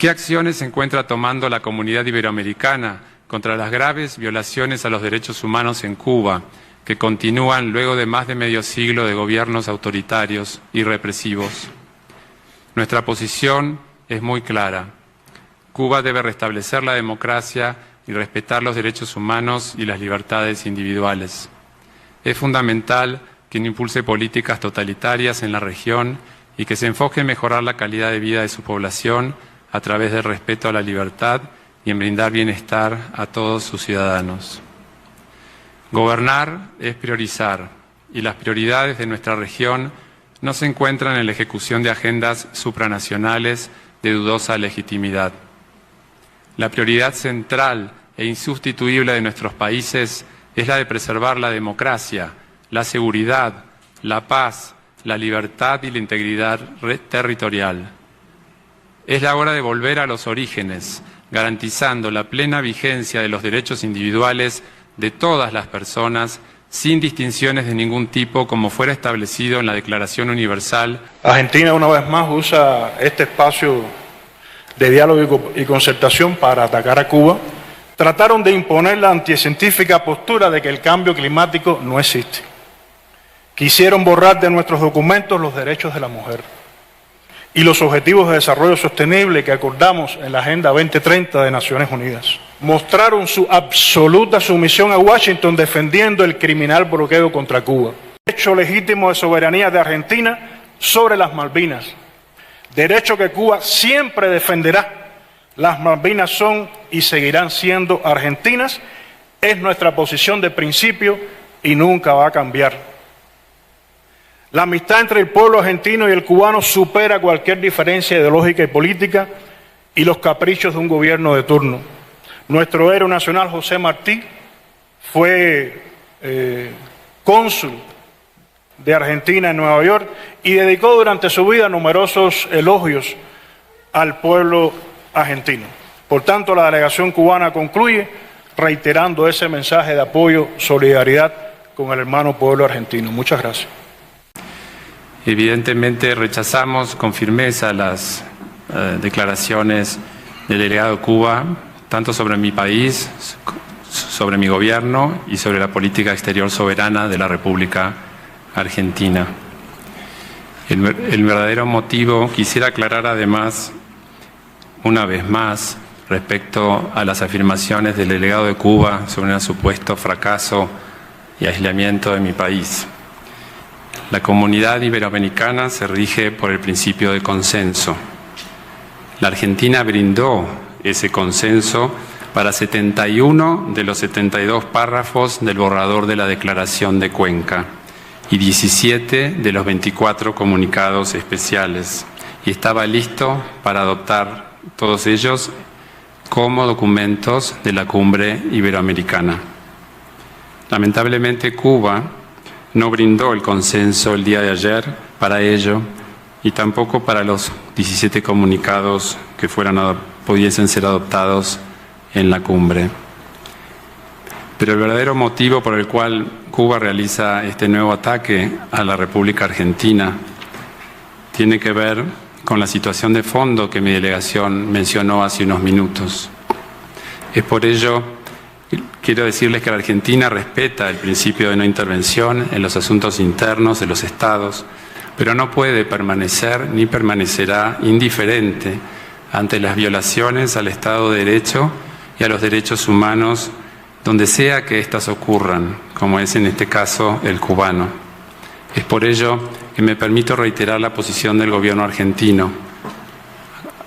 ¿Qué acciones se encuentra tomando la comunidad iberoamericana contra las graves violaciones a los derechos humanos en Cuba, que continúan luego de más de medio siglo de gobiernos autoritarios y represivos? Nuestra posición es muy clara. Cuba debe restablecer la democracia y respetar los derechos humanos y las libertades individuales. Es fundamental que no impulse políticas totalitarias en la región y que se enfoque en mejorar la calidad de vida de su población a través del respeto a la libertad y en brindar bienestar a todos sus ciudadanos. Gobernar es priorizar, y las prioridades de nuestra región no se encuentran en la ejecución de agendas supranacionales de dudosa legitimidad. La prioridad central e insustituible de nuestros países es la de preservar la democracia, la seguridad, la paz, la libertad y la integridad territorial. Es la hora de volver a los orígenes, garantizando la plena vigencia de los derechos individuales de todas las personas, sin distinciones de ningún tipo, como fuera establecido en la Declaración Universal. Argentina, una vez más, usa este espacio de diálogo y concertación para atacar a Cuba. Trataron de imponer la anticientífica postura de que el cambio climático no existe. Quisieron borrar de nuestros documentos los derechos de la mujer y los objetivos de desarrollo sostenible que acordamos en la Agenda 2030 de Naciones Unidas. Mostraron su absoluta sumisión a Washington defendiendo el criminal bloqueo contra Cuba. Derecho legítimo de soberanía de Argentina sobre las Malvinas. Derecho que Cuba siempre defenderá. Las Malvinas son y seguirán siendo argentinas. Es nuestra posición de principio y nunca va a cambiar. La amistad entre el pueblo argentino y el cubano supera cualquier diferencia ideológica y política y los caprichos de un gobierno de turno. Nuestro héroe nacional José Martí fue cónsul de Argentina en Nueva York y dedicó durante su vida numerosos elogios al pueblo argentino. Por tanto, la delegación cubana concluye reiterando ese mensaje de apoyo, solidaridad con el hermano pueblo argentino. Muchas gracias. Evidentemente rechazamos con firmeza las declaraciones del delegado Cuba, tanto sobre mi país, sobre mi gobierno y sobre la política exterior soberana de la República Argentina. El verdadero motivo, quisiera aclarar además, una vez más, respecto a las afirmaciones del delegado de Cuba sobre un supuesto fracaso y aislamiento de mi país. La comunidad iberoamericana se rige por el principio de consenso. La Argentina brindó ese consenso para 71 de los 72 párrafos del borrador de la Declaración de Cuenca y 17 de los 24 comunicados especiales, y estaba listo para adoptar todos ellos como documentos de la cumbre iberoamericana. Lamentablemente, Cuba no brindó el consenso el día de ayer para ello y tampoco para los 17 comunicados que pudiesen ser adoptados en la cumbre. Pero el verdadero motivo por el cual Cuba realiza este nuevo ataque a la República Argentina tiene que ver con la situación de fondo que mi delegación mencionó hace unos minutos. Es por ello quiero decirles que la Argentina respeta el principio de no intervención en los asuntos internos de los estados, pero no puede permanecer ni permanecerá indiferente ante las violaciones al Estado de Derecho y a los derechos humanos donde sea que éstas ocurran, como es en este caso el cubano. Es por ello que me permito reiterar la posición del gobierno argentino.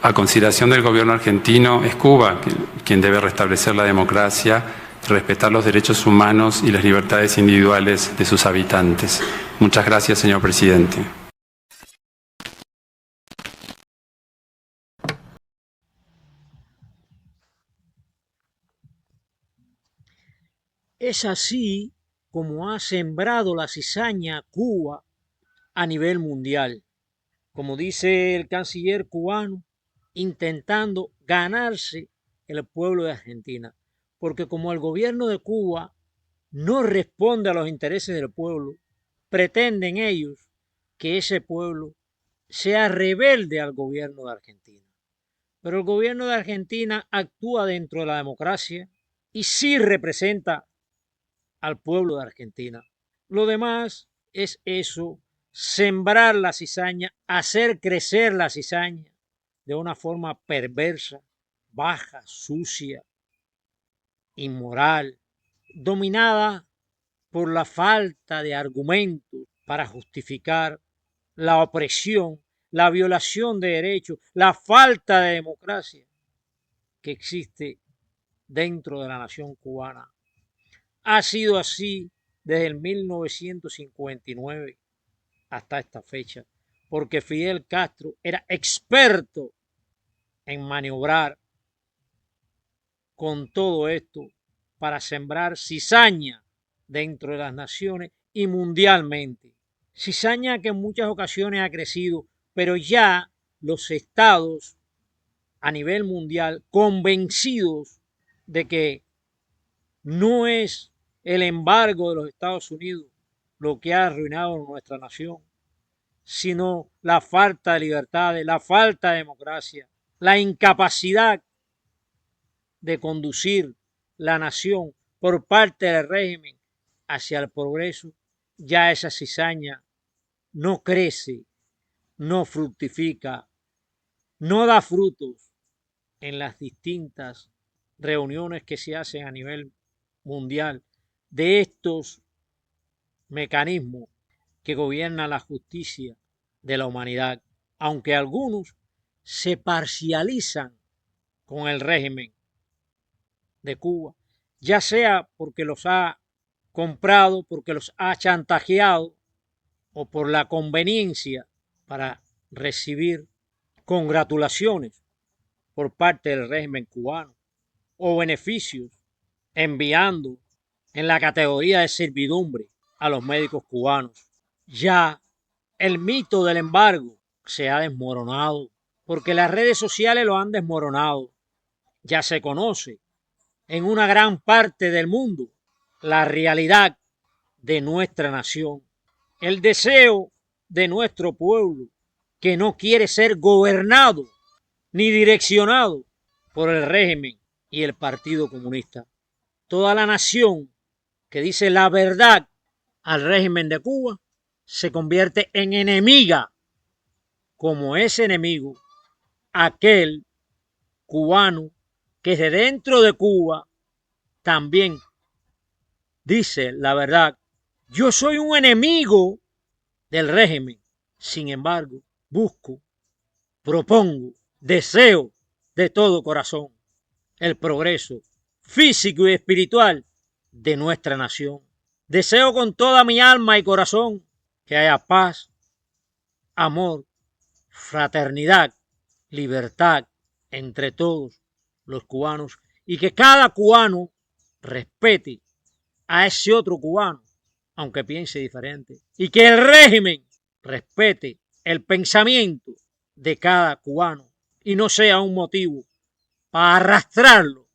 A consideración del gobierno argentino, es Cuba quien debe restablecer la democracia, respetar los derechos humanos y las libertades individuales de sus habitantes. Muchas gracias, señor presidente. Es así como ha sembrado la cizaña Cuba a nivel mundial. Como dice el canciller cubano, intentando ganarse el pueblo de Argentina. Porque como el gobierno de Cuba no responde a los intereses del pueblo, pretenden ellos que ese pueblo sea rebelde al gobierno de Argentina. Pero el gobierno de Argentina actúa dentro de la democracia y sí representa al pueblo de Argentina. Lo demás es eso, sembrar la cizaña, hacer crecer la cizaña de una forma perversa, baja, sucia, inmoral, dominada por la falta de argumentos para justificar la opresión, la violación de derechos, la falta de democracia que existe dentro de la nación cubana. Ha sido así desde el 1959 hasta esta fecha, porque Fidel Castro era experto en maniobrar con todo esto para sembrar cizaña dentro de las naciones y mundialmente. Cizaña que en muchas ocasiones ha crecido, pero ya los estados a nivel mundial convencidos de que no es el embargo de los Estados Unidos lo que ha arruinado nuestra nación, sino la falta de libertades, la falta de democracia, la incapacidad de conducir la nación por parte del régimen hacia el progreso. Ya esa cizaña no crece, no fructifica, no da frutos en las distintas reuniones que se hacen a nivel mundial de estos mecanismos que gobiernan la justicia de la humanidad, aunque algunos se parcializan con el régimen de Cuba, ya sea porque los ha comprado, porque los ha chantajeado o por la conveniencia para recibir congratulaciones por parte del régimen cubano o beneficios enviando en la categoría de servidumbre a los médicos cubanos. Ya el mito del embargo se ha desmoronado porque las redes sociales lo han desmoronado. Ya se conoce en una gran parte del mundo la realidad de nuestra nación, el deseo de nuestro pueblo que no quiere ser gobernado ni direccionado por el régimen y el Partido Comunista. Toda la nación que dice la verdad al régimen de Cuba se convierte en enemiga, como ese enemigo, aquel cubano que de dentro de Cuba también dice la verdad. Yo soy un enemigo del régimen, sin embargo, busco, propongo, deseo de todo corazón el progreso físico y espiritual de nuestra nación. Deseo con toda mi alma y corazón que haya paz, amor, fraternidad, libertad entre todos los cubanos y que cada cubano respete a ese otro cubano, aunque piense diferente, y que el régimen respete el pensamiento de cada cubano y no sea un motivo para arrastrarlo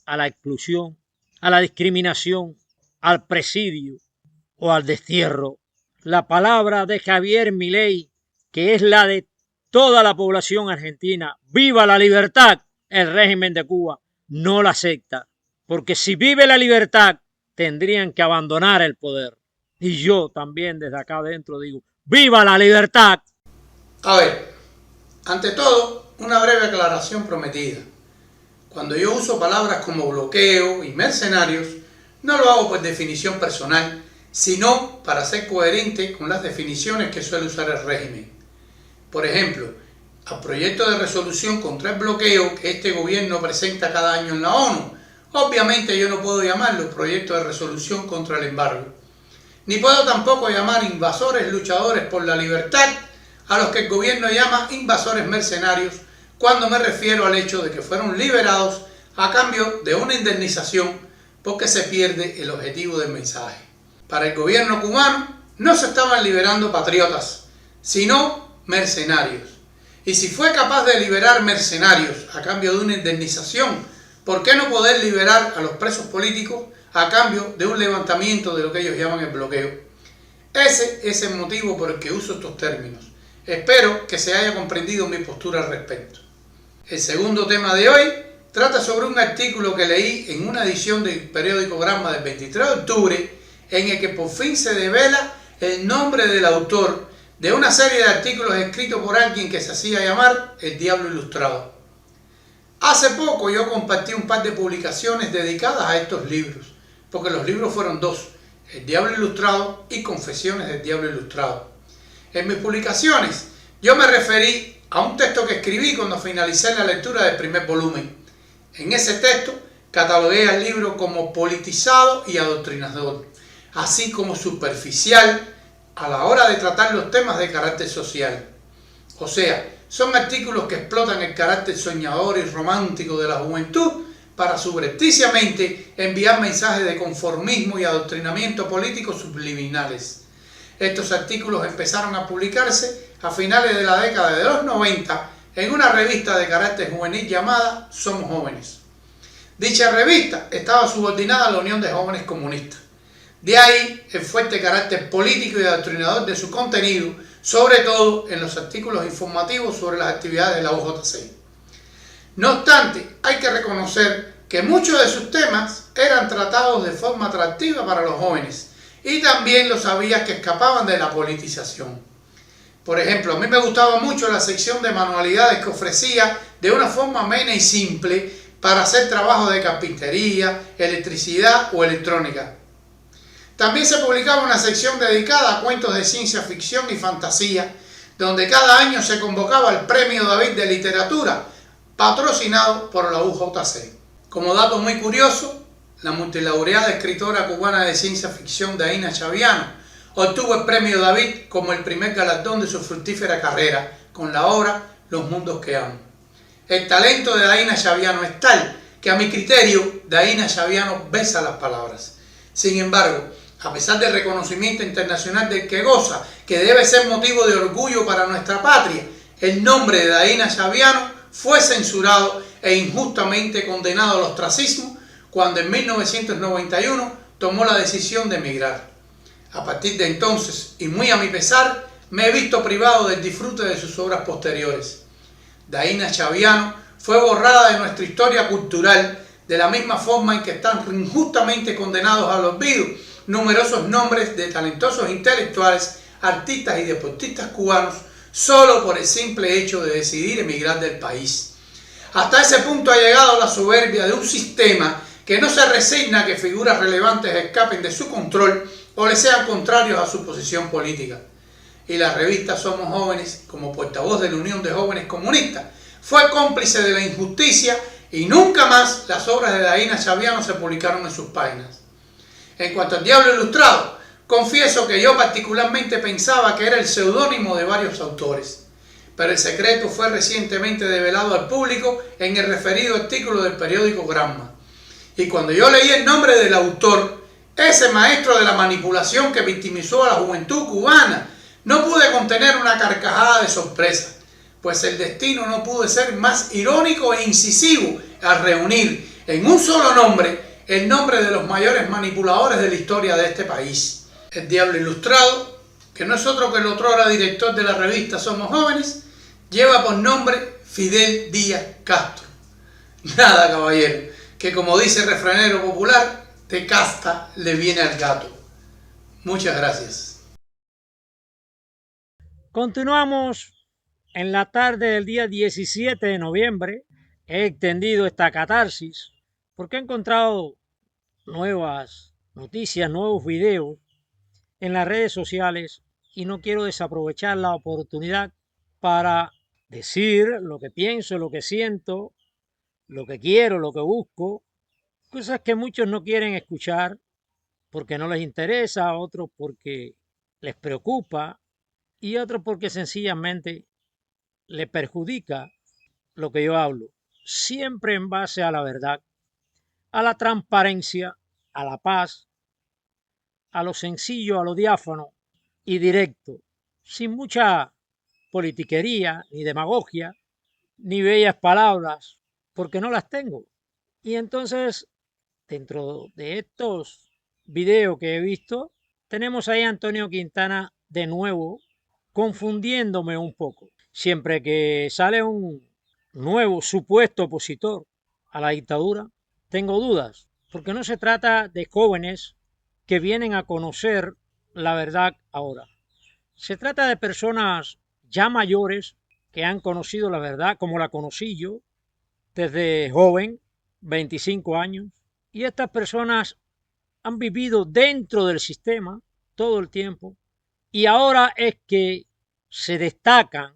a la exclusión, a la discriminación, al presidio o al destierro. La palabra de Javier Milei, que es la de toda la población argentina, viva la libertad, el régimen de Cuba no la acepta, porque si vive la libertad tendrían que abandonar el poder. Y yo también desde acá adentro digo, ¡viva la libertad! A ver, ante todo, una breve aclaración prometida. Cuando yo uso palabras como bloqueo y mercenarios, no lo hago por definición personal, sino para ser coherente con las definiciones que suele usar el régimen. Por ejemplo, al proyecto de resolución contra el bloqueo que este gobierno presenta cada año en la ONU, obviamente yo no puedo llamarlo proyecto de resolución contra el embargo. Ni puedo tampoco llamar invasores luchadores por la libertad a los que el gobierno llama invasores mercenarios cuando me refiero al hecho de que fueron liberados a cambio de una indemnización porque se pierde el objetivo del mensaje. Para el gobierno cubano no se estaban liberando patriotas, sino mercenarios. Y si fue capaz de liberar mercenarios a cambio de una indemnización, ¿por qué no poder liberar a los presos políticos a cambio de un levantamiento de lo que ellos llaman el bloqueo? Ese es el motivo por el que uso estos términos. Espero que se haya comprendido mi postura al respecto. El segundo tema de hoy trata sobre un artículo que leí en una edición del periódico Gramma del 23 de octubre, en el que por fin se devela el nombre del autor de una serie de artículos escritos por alguien que se hacía llamar el Diablo Ilustrado. Hace poco yo compartí un par de publicaciones dedicadas a estos libros, porque los libros fueron dos, El Diablo Ilustrado y Confesiones del Diablo Ilustrado. En mis publicaciones yo me referí a un texto que escribí cuando finalicé la lectura del primer volumen. En ese texto catalogué al libro como politizado y adoctrinador, así como superficial a la hora de tratar los temas de carácter social. O sea, son artículos que explotan el carácter soñador y romántico de la juventud para subrepticiamente enviar mensajes de conformismo y adoctrinamiento político subliminales. Estos artículos empezaron a publicarse a finales de la década de los 90 en una revista de carácter juvenil llamada Somos Jóvenes. Dicha revista estaba subordinada a la Unión de Jóvenes Comunistas. De ahí el fuerte carácter político y adoctrinador de su contenido, sobre todo en los artículos informativos sobre las actividades de la UJC. No obstante, hay que reconocer que muchos de sus temas eran tratados de forma atractiva para los jóvenes y también los había que escapaban de la politización. Por ejemplo, a mí me gustaba mucho la sección de manualidades que ofrecía de una forma amena y simple para hacer trabajos de carpintería, electricidad o electrónica. También se publicaba una sección dedicada a cuentos de ciencia ficción y fantasía, donde cada año se convocaba el Premio David de Literatura, patrocinado por la UJC. Como dato muy curioso, la multilaureada escritora cubana de ciencia ficción Daina Chaviano obtuvo el Premio David como el primer galardón de su fructífera carrera con la obra Los mundos que amo. El talento de Daina Chaviano es tal que a mi criterio Daina Chaviano besa las palabras. Sin embargo, a pesar del reconocimiento internacional del que goza, que debe ser motivo de orgullo para nuestra patria, el nombre de Daina Chaviano fue censurado e injustamente condenado al ostracismo cuando en 1991 tomó la decisión de emigrar. A partir de entonces, y muy a mi pesar, me he visto privado del disfrute de sus obras posteriores. Daina Chaviano fue borrada de nuestra historia cultural de la misma forma en que están injustamente condenados al olvido numerosos nombres de talentosos intelectuales, artistas y deportistas cubanos solo por el simple hecho de decidir emigrar del país. Hasta ese punto ha llegado la soberbia de un sistema que no se resigna a que figuras relevantes escapen de su control o le sean contrarios a su posición política. Y la revista Somos Jóvenes, como portavoz de la Unión de Jóvenes Comunistas, fue cómplice de la injusticia y nunca más las obras de Daina Chaviano se publicaron en sus páginas. En cuanto al Diablo Ilustrado, confieso que yo particularmente pensaba que era el seudónimo de varios autores, pero el secreto fue recientemente develado al público en el referido artículo del periódico Gramma. Y cuando yo leí el nombre del autor, ese maestro de la manipulación que victimizó a la juventud cubana, no pude contener una carcajada de sorpresa, pues el destino no pudo ser más irónico e incisivo al reunir en un solo nombre el nombre de los mayores manipuladores de la historia de este país. El Diablo Ilustrado, que no es otro que el otrora director de la revista Somos Jóvenes, lleva por nombre Fidel Díaz Castro. Nada, caballero, que como dice el refranero popular, de casta le viene al gato. Muchas gracias. Continuamos en la tarde del día 17 de noviembre. He extendido esta catarsis porque he encontrado nuevas noticias, nuevos videos en las redes sociales y no quiero desaprovechar la oportunidad para decir lo que pienso, lo que siento, lo que quiero, lo que busco, cosas que muchos no quieren escuchar porque no les interesa, otros porque les preocupa y otros porque sencillamente les perjudica lo que yo hablo, siempre en base a la verdad, a la transparencia, a la paz, a lo sencillo, a lo diáfano y directo, sin mucha politiquería, ni demagogia, ni bellas palabras, porque no las tengo. Y entonces, dentro de estos videos que he visto, tenemos ahí a Antonio Quintana de nuevo, confundiéndome un poco. Siempre que sale un nuevo supuesto opositor a la dictadura, tengo dudas, porque no se trata de jóvenes que vienen a conocer la verdad ahora. Se trata de personas ya mayores que han conocido la verdad como la conocí yo desde joven, 25 años, y estas personas han vivido dentro del sistema todo el tiempo y ahora es que se destacan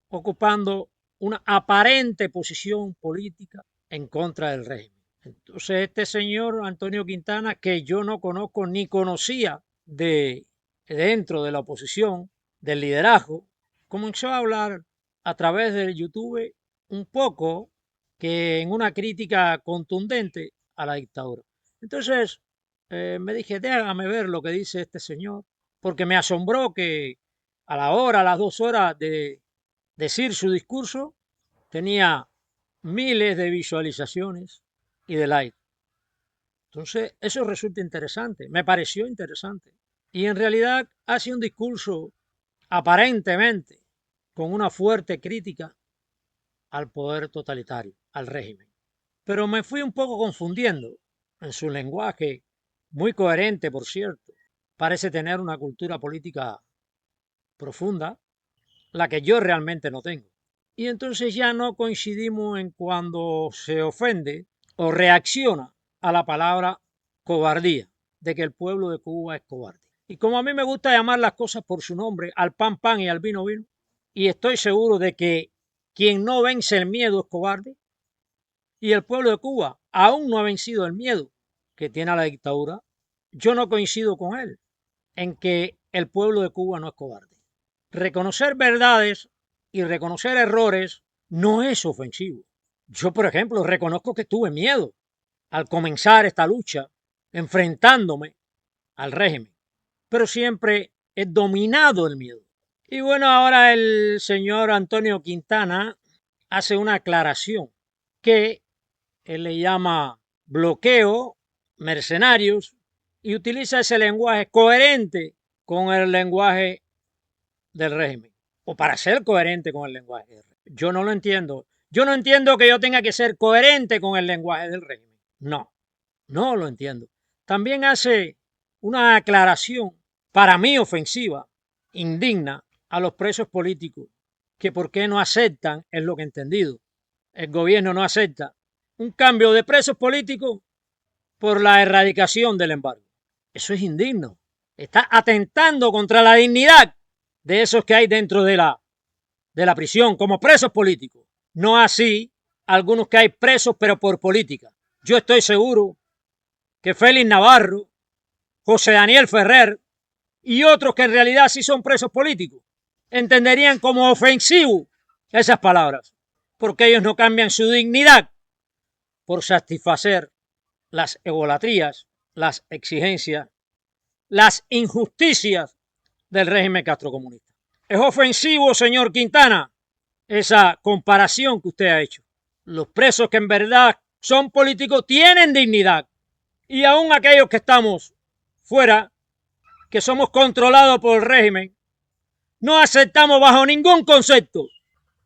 ocupando una aparente posición política en contra del régimen. Entonces este señor Antonio Quintana, que yo no conozco ni conocía de dentro de la oposición, del liderazgo, comenzó a hablar a través del YouTube un poco que en una crítica contundente a la dictadura. Entonces me dije, déjame ver lo que dice este señor, porque me asombró que a la hora, a las 2 horas de decir su discurso, tenía miles de visualizaciones y de likes. Entonces, eso resulta interesante, me pareció interesante. Y en realidad hace un discurso aparentemente con una fuerte crítica al poder totalitario, al régimen. Pero me fui un poco confundiendo en su lenguaje, muy coherente, por cierto. Parece tener una cultura política profunda, la que yo realmente no tengo. Y entonces ya no coincidimos en cuando se ofende o reacciona a la palabra cobardía, de que el pueblo de Cuba es cobarde. Y como a mí me gusta llamar las cosas por su nombre, al pan pan y al vino vino, y estoy seguro de que quien no vence el miedo es cobarde, y el pueblo de Cuba aún no ha vencido el miedo que tiene a la dictadura, yo no coincido con él en que el pueblo de Cuba no es cobarde. Reconocer verdades y reconocer errores no es ofensivo. Yo, por ejemplo, reconozco que tuve miedo al comenzar esta lucha, enfrentándome al régimen, pero siempre he dominado el miedo. Y bueno, ahora el señor Antonio Quintana hace una aclaración que él le llama bloqueo, mercenarios, y utiliza ese lenguaje coherente con el lenguaje del régimen, o para ser coherente con el lenguaje del régimen. Yo no lo entiendo. Yo no entiendo que yo tenga que ser coherente con el lenguaje del régimen. No, no lo entiendo. También hace una aclaración, para mí ofensiva, indigna, a los presos políticos, que por qué no aceptan, es lo que he entendido. El gobierno no acepta un cambio de presos políticos por la erradicación del embargo. Eso es indigno. Está atentando contra la dignidad de esos que hay dentro de la prisión como presos políticos. No así algunos que hay presos pero por política. Yo estoy seguro que Félix Navarro, José Daniel Ferrer y otros que en realidad sí son presos políticos entenderían como ofensivo esas palabras, porque ellos no cambian su dignidad por satisfacer las egolatrías, las exigencias, las injusticias del régimen castrocomunista. Es ofensivo, señor Quintana, esa comparación que usted ha hecho. Los presos que en verdad son políticos tienen dignidad, y aún aquellos que estamos fuera, que somos controlados por el régimen, no aceptamos bajo ningún concepto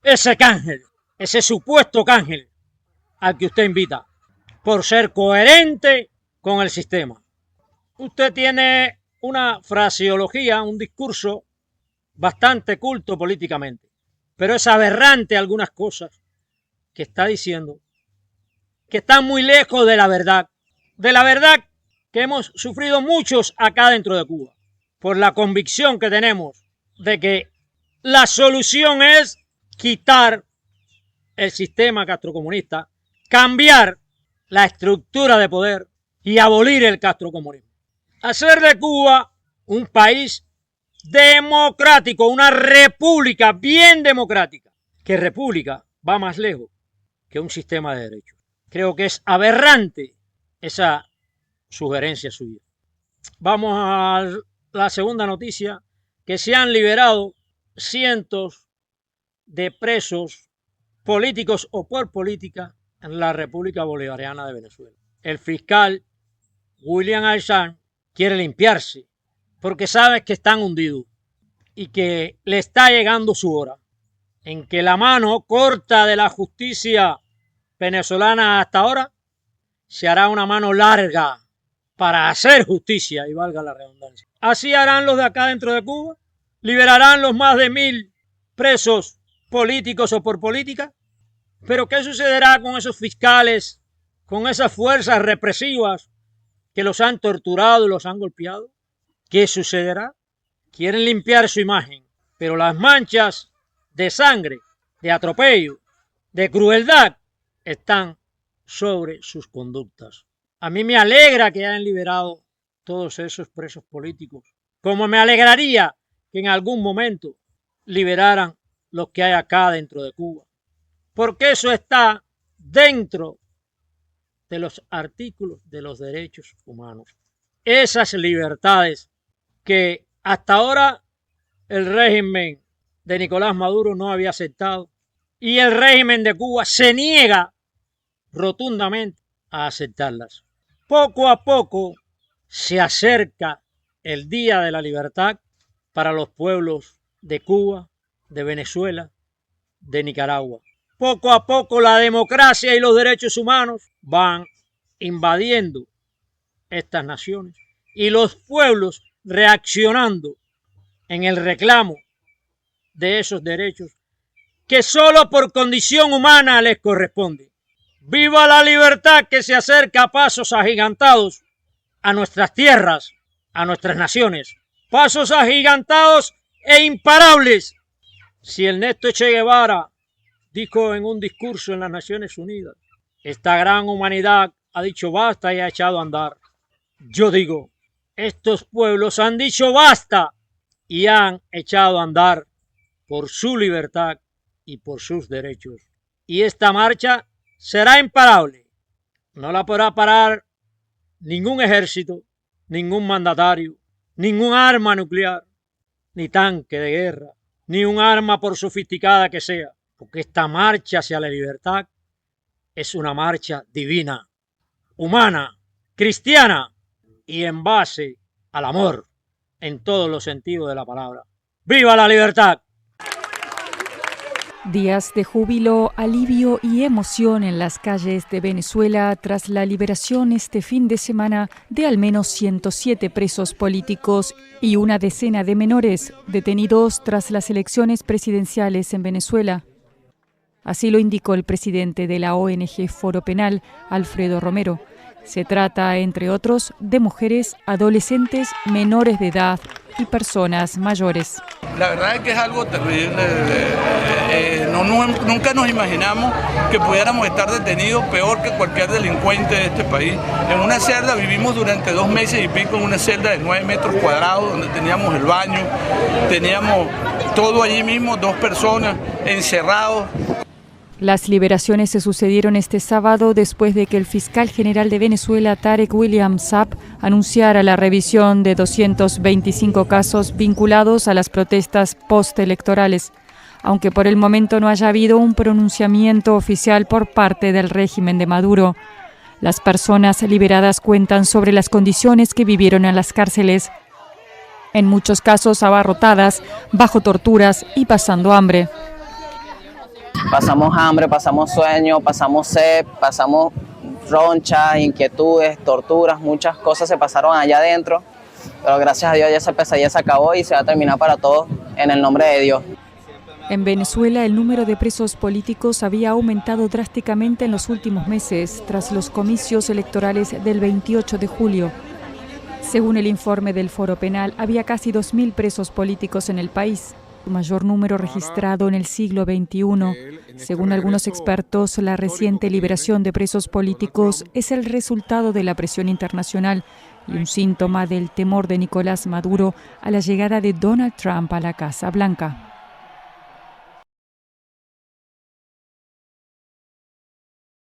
ese cángel, ese supuesto cángel al que usted invita, por ser coherente con el sistema. Usted tiene una fraseología, un discurso bastante culto políticamente, pero es aberrante algunas cosas que está diciendo, que están muy lejos de la verdad que hemos sufrido muchos acá dentro de Cuba, por la convicción que tenemos de que la solución es quitar el sistema castrocomunista, cambiar la estructura de poder y abolir el castrocomunismo. Hacer de Cuba un país democrático, una república bien democrática, que república va más lejos que un sistema de derechos. Creo que es aberrante esa sugerencia suya. Vamos a la segunda noticia, que se han liberado cientos de presos políticos o por política en la República Bolivariana de Venezuela. El fiscal William Alzán quiere limpiarse porque sabe que están hundidos y que le está llegando su hora. en que la mano corta de la justicia venezolana hasta ahora se hará una mano larga para hacer justicia, y valga la redundancia. Así harán los de acá dentro de Cuba, liberarán los más de 1000 presos políticos o por política. Pero ¿qué sucederá con esos fiscales, con esas fuerzas represivas que los han torturado y los han golpeado? ¿Qué sucederá? Quieren limpiar su imagen, pero las manchas de sangre, de atropello, de crueldad están sobre sus conductas. A mí me alegra que hayan liberado todos esos presos políticos, como me alegraría que en algún momento liberaran los que hay acá dentro de Cuba, porque eso está dentro de los artículos de los derechos humanos. Esas libertades que hasta ahora el régimen de Nicolás Maduro no había aceptado y el régimen de Cuba se niega rotundamente a aceptarlas. Poco a poco se acerca el día de la libertad para los pueblos de Cuba, de Venezuela, de Nicaragua. Poco a poco la democracia y los derechos humanos van invadiendo estas naciones y los pueblos reaccionando en el reclamo de esos derechos que solo por condición humana les corresponde. ¡Viva la libertad que se acerca a pasos agigantados a nuestras tierras, a nuestras naciones! Pasos agigantados e imparables. Si Ernesto Che Guevara dijo en un discurso en las Naciones Unidas, esta gran humanidad ha dicho basta y ha echado a andar. Yo digo, estos pueblos han dicho basta y han echado a andar por su libertad y por sus derechos. Y esta marcha será imparable. No la podrá parar ningún ejército, ningún mandatario, ningún arma nuclear, ni tanque de guerra, ni un arma por sofisticada que sea, porque esta marcha hacia la libertad es una marcha divina, humana, cristiana y en base al amor en todos los sentidos de la palabra. ¡Viva la libertad! Días de júbilo, alivio y emoción en las calles de Venezuela tras la liberación este fin de semana de al menos 107 presos políticos y una decena de menores detenidos tras las elecciones presidenciales en Venezuela. Así lo indicó el presidente de la ONG Foro Penal, Alfredo Romero. Se trata, entre otros, de mujeres, adolescentes, menores de edad y personas mayores. La verdad es que es algo terrible. Nunca nos imaginamos que pudiéramos estar detenidos peor que cualquier delincuente de este país. En una celda vivimos durante 2 meses y pico en una celda de 9 metros cuadrados donde teníamos el baño, teníamos todo allí mismo, 2 personas encerrados. Las liberaciones se sucedieron este sábado después de que el fiscal general de Venezuela, Tarek William Saab, anunciara la revisión de 225 casos vinculados a las protestas postelectorales, aunque por el momento no haya habido un pronunciamiento oficial por parte del régimen de Maduro. Las personas liberadas cuentan sobre las condiciones que vivieron en las cárceles, en muchos casos abarrotadas, bajo torturas y pasando hambre. Pasamos hambre, pasamos sueño, pasamos sed, pasamos ronchas, inquietudes, torturas, muchas cosas se pasaron allá adentro, pero gracias a Dios ya esa pesadilla se acabó y se va a terminar para todos en el nombre de Dios. En Venezuela, el número de presos políticos había aumentado drásticamente en los últimos meses, tras los comicios electorales del 28 de julio. Según el informe del Foro Penal, había casi 2.000 presos políticos en el país, el mayor número registrado en el siglo XXI. Según algunos expertos, la reciente liberación de presos políticos es el resultado de la presión internacional y un síntoma del temor de Nicolás Maduro a la llegada de Donald Trump a la Casa Blanca.